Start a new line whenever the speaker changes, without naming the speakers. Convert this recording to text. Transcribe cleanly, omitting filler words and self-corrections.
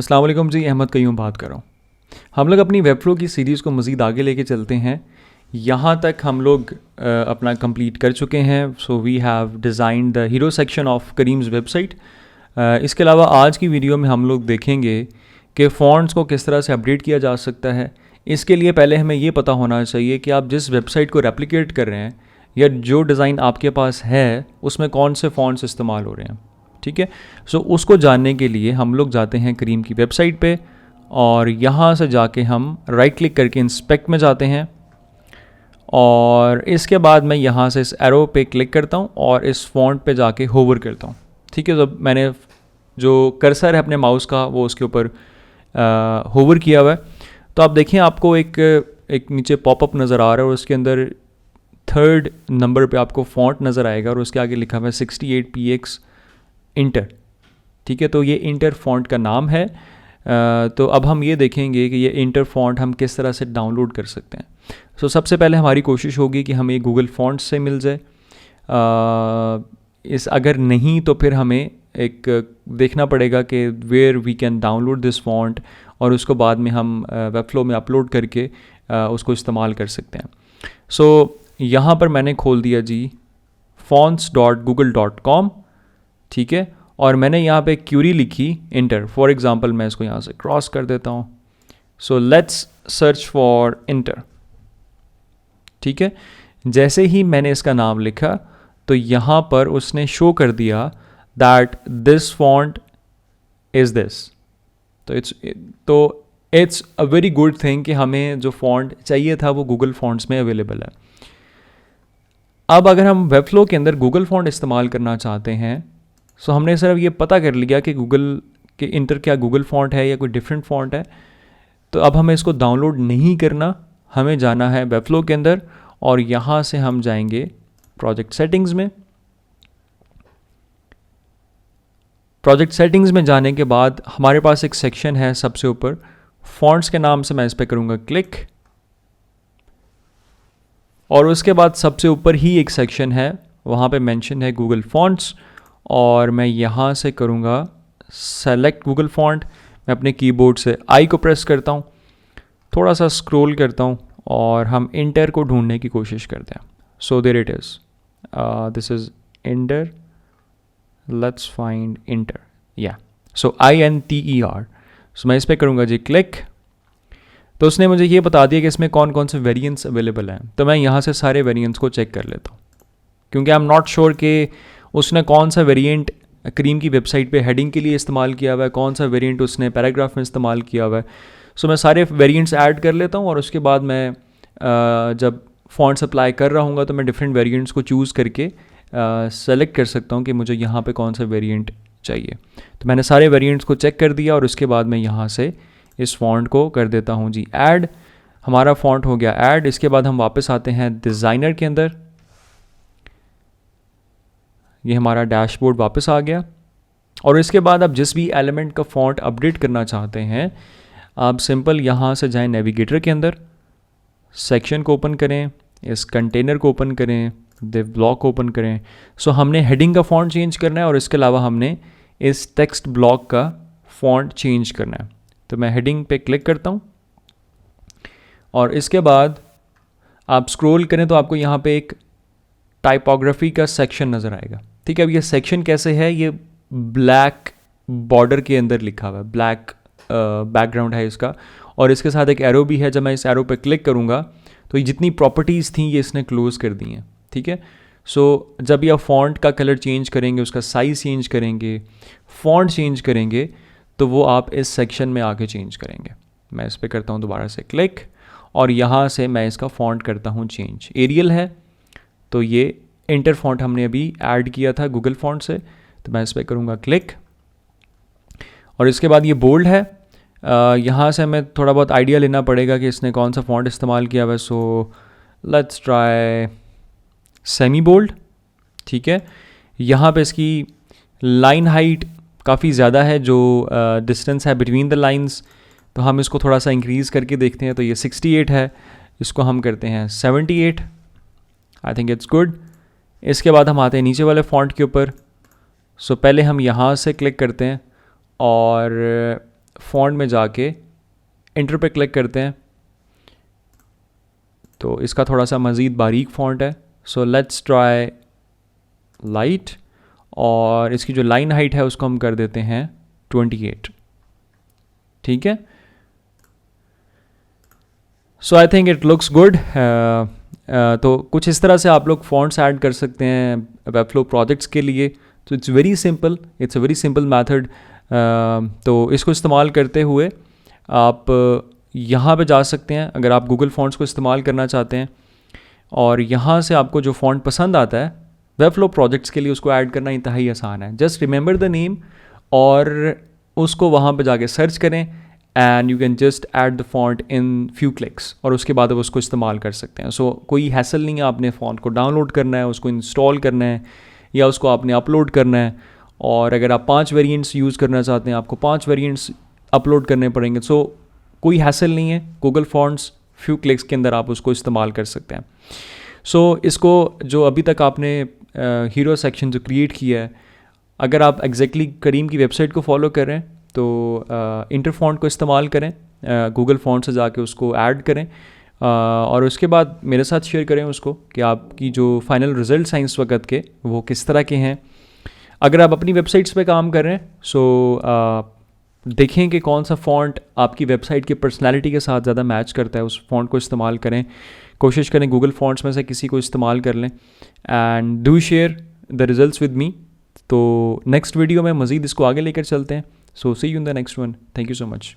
अस्सलाम वालेकुम जी, अहमद कयूम बात कर रहा हूँ। हम लोग अपनी वेबफ्लो की सीरीज़ को मज़ीद आगे लेके चलते हैं। यहाँ तक हम लोग अपना कंप्लीट कर चुके हैं। So we have design the hero section of Karim's website. इसके अलावा आज की वीडियो में हम लोग देखेंगे कि फ़ॉन्ट्स को किस तरह से अपडेट किया जा सकता है। इसके लिए पहले हमें ये पता होना चाहिए कि आप जिस वेबसाइट को रेप्लिकेट कर रहे हैं या जो डिज़ाइन आपके पास है उसमें कौन से फ़ॉन्ट्स इस्तेमाल हो रहे हैं। ठीक है, सो उसको जानने के लिए हम लोग जाते हैं करीम की वेबसाइट पे और यहाँ से जाके हम राइट क्लिक करके इंस्पेक्ट में जाते हैं और इसके बाद मैं यहाँ से इस एरो पे क्लिक करता हूँ और इस फ़ॉन्ट पे जाके होवर करता हूँ। ठीक है, तो मैंने जो कर्सर है अपने माउस का वो उसके ऊपर होवर किया हुआ है। तो आप देखें आपको एक नीचे पॉपअप नज़र आ रहा है और उसके अंदर 3rd नंबर पे आपको फ़ॉन्ट नज़र आएगा और उसके आगे लिखा हुआ है 68px इंटर। ठीक है, तो ये इंटर फ़ॉन्ट का नाम है। तो अब हम ये देखेंगे कि ये इंटर फ़ॉन्ट हम किस तरह से डाउनलोड कर सकते हैं। सो सबसे पहले हमारी कोशिश होगी कि हमें गूगल फ़ॉन्ट से मिल जाए। इस अगर नहीं तो फिर हमें एक देखना पड़ेगा कि where we can download this font और उसको बाद में हम वेबफ्लो में अपलोड करके उसको इस्तेमाल कर सकते हैं। सो यहाँ पर मैंने खोल दिया जी fonts.google.com। ठीक है, और मैंने यहाँ पे क्यूरी लिखी इंटर। फॉर एग्ज़ाम्पल मैं इसको यहाँ से क्रॉस कर देता हूँ। So let's search for inter. ठीक है, जैसे ही मैंने इसका नाम लिखा तो यहाँ पर उसने शो कर दिया that this font is this. तो it's a very good thing कि हमें जो फॉन्ट चाहिए था वो गूगल फॉन्ट्स में अवेलेबल है। अब अगर हम वेबफ्लो के अंदर गूगल फॉन्ट इस्तेमाल करना चाहते हैं सो हमने सिर्फ ये पता कर लिया कि गूगल के इंटर क्या गूगल फॉन्ट है या कोई डिफरेंट फॉन्ट है। तो अब हमें इसको डाउनलोड नहीं करना, हमें जाना है वेबफ्लो के अंदर और यहाँ से हम जाएंगे प्रोजेक्ट सेटिंग्स में। प्रोजेक्ट सेटिंग्स में जाने के बाद हमारे पास एक सेक्शन है सबसे ऊपर फॉन्ट्स के नाम से। मैं इस पर करूँगा क्लिक और उसके बाद सबसे ऊपर ही एक सेक्शन है, वहाँ पे मेंशन है गूगल फॉन्ट्स और मैं यहाँ से करूँगा सेलेक्ट गूगल फॉन्ट। मैं अपने कीबोर्ड से आई को प्रेस करता हूँ, थोड़ा सा स्क्रॉल करता हूँ और हम इंटर को ढूंढने की कोशिश करते हैं। So there it is, this is Inter. Let's find Inter, या सो INTER। सो मैं इस पर करूँगा जी क्लिक। तो उसने मुझे ये बता दिया कि इसमें कौन कौन से वेरिएंट्स अवेलेबल हैं। तो मैं यहाँ से सारे वेरिएंट्स को चेक कर लेता हूँ क्योंकि आई एम नॉट श्योर कि उसने कौन सा वेरिएंट करीम की वेबसाइट पे हेडिंग के लिए इस्तेमाल किया हुआ है, कौन सा वेरिएंट उसने पैराग्राफ में इस्तेमाल किया हुआ है। सो मैं सारे वेरिएंट्स ऐड कर लेता हूँ और उसके बाद मैं जब फॉन्ट्स अप्लाई कर रहा हूँगा तो मैं डिफरेंट वेरिएंट्स को चूज़ करके सेलेक्ट कर सकता हूँ कि मुझे यहाँ पे कौन सा वेरिएंट चाहिए। तो मैंने सारे वेरिएंट्स को चेक कर दिया और उसके बाद मैं यहाँ से इस फॉन्ट को कर देता हूँ जी ऐड। हमारा फॉन्ट हो गया ऐड। इसके बाद हम वापस आते हैं डिज़ाइनर के अंदर। ये हमारा डैशबोर्ड वापस आ गया और इसके बाद आप जिस भी एलिमेंट का फॉन्ट अपडेट करना चाहते हैं आप सिंपल यहाँ से जाएं नेविगेटर के अंदर, सेक्शन को ओपन करें, इस कंटेनर को ओपन करें, दिव ब्लॉक को ओपन करें। सो हमने हेडिंग का फॉन्ट चेंज करना है और इसके अलावा हमने इस टेक्स्ट ब्लॉक का फॉन्ट चेंज करना है। तो मैं हेडिंग पे क्लिक करता हूँ और इसके बाद आप स्क्रॉल करें तो आपको यहाँ पे एक टाइपोग्राफी का सेक्शन नज़र आएगा। ठीक है, अब ये सेक्शन कैसे है, ये ब्लैक बॉर्डर के अंदर लिखा हुआ है, ब्लैक बैकग्राउंड है इसका और इसके साथ एक एरो भी है। जब मैं इस एरो पे क्लिक करूँगा तो ये जितनी प्रॉपर्टीज़ थी ये इसने क्लोज़ कर दी हैं। ठीक है, सो जब ये फॉन्ट का कलर चेंज करेंगे, उसका साइज़ चेंज करेंगे, फॉन्ट चेंज करेंगे तो वो आप इस सेक्शन में आके चेंज करेंगे। मैं इस पर करता हूँ दोबारा से क्लिक और यहाँ से मैं इसका फॉन्ट करता हूँ चेंज। एरियल है तो ये इंटर फॉन्ट हमने अभी ऐड किया था गूगल फॉन्ट से, तो मैं इस पर करूँगा क्लिक और इसके बाद ये बोल्ड है। यहाँ से हमें थोड़ा बहुत आइडिया लेना पड़ेगा कि इसने कौन सा फॉन्ट इस्तेमाल किया हुआ है। So let's try semi bold. ठीक है, यहाँ पे इसकी लाइन हाइट काफ़ी ज़्यादा है, जो डिस्टेंस है बिटवीन द लाइंस, तो हम इसको थोड़ा सा इंक्रीज़ करके देखते हैं। तो ये 68 है, इसको हम करते हैं 78। I think it's good. इसके बाद हम आते हैं नीचे वाले फॉन्ट के ऊपर। सो पहले हम यहाँ से क्लिक करते हैं और फ़ॉन्ट में जाके इंटर पे क्लिक करते हैं तो इसका थोड़ा सा मज़ीद बारीक फ़ॉन्ट है. सो लेट्स ट्राई लाइट, और इसकी जो लाइन हाइट है उसको हम कर देते हैं 28. ठीक है. So I think it looks good. तो कुछ इस तरह से आप लोग फ़ॉन्ट्स ऐड कर सकते हैं वेबफ्लो प्रोजेक्ट्स के लिए. तो it's very simple, it's a very simple method. तो इसको इस्तेमाल करते हुए आप यहाँ पे जा सकते हैं अगर आप गूगल फ़ॉन्ट्स को इस्तेमाल करना चाहते हैं, और यहाँ से आपको जो फ़ॉन्ट पसंद आता है वेबफ्लो प्रोजेक्ट्स के लिए उसको ऐड करना इंतहाई आसान है. जस्ट रिमेंबर द नेम और उसको वहाँ पे जाके सर्च करें and you can just add the font in few clicks, और उसके बाद आप उसको इस्तेमाल कर सकते हैं. सो कोई हैसल नहीं है आपने फ़ॉन्ट को डाउनलोड करना है, उसको इंस्टॉल करना है, या उसको आपने अपलोड करना है. और अगर आप 5 वेरिएंट्स यूज़ करना चाहते हैं आपको 5 वेरिएंट्स अपलोड करने पड़ेंगे. सो कोई हैसल नहीं है. गूगल फॉन्ट्स फ्यू क्लिक्स के अंदर आप उसको इस्तेमाल कर सकते हैं. सो इसको जो अभी तक आपने हीरो सेक्शन जो क्रिएट किया है, अगर आप एग्जैक्टली करीम की वेबसाइट को फॉलो कर रहे हैं तो इंटर फॉन्ट को इस्तेमाल करें, गूगल फॉन्ट से जाके उसको ऐड करें, और उसके बाद मेरे साथ शेयर करें उसको कि आपकी जो फाइनल रिजल्ट्स हैं इस वक्त के वो किस तरह के हैं. अगर आप अपनी वेबसाइट्स पे काम कर रहे हैं सो देखें कि कौन सा फ़ॉन्ट आपकी वेबसाइट की पर्सनालिटी के साथ ज़्यादा मैच करता है, उस फ़ॉन्ट को इस्तेमाल करें. कोशिश करें गूगल फॉन्ट्स में से किसी को इस्तेमाल कर लें, and do share the results with me. तो नेक्स्ट वीडियो में मज़ीद इसको आगे लेकर चलते हैं. So see you in the next one. Thank you so much.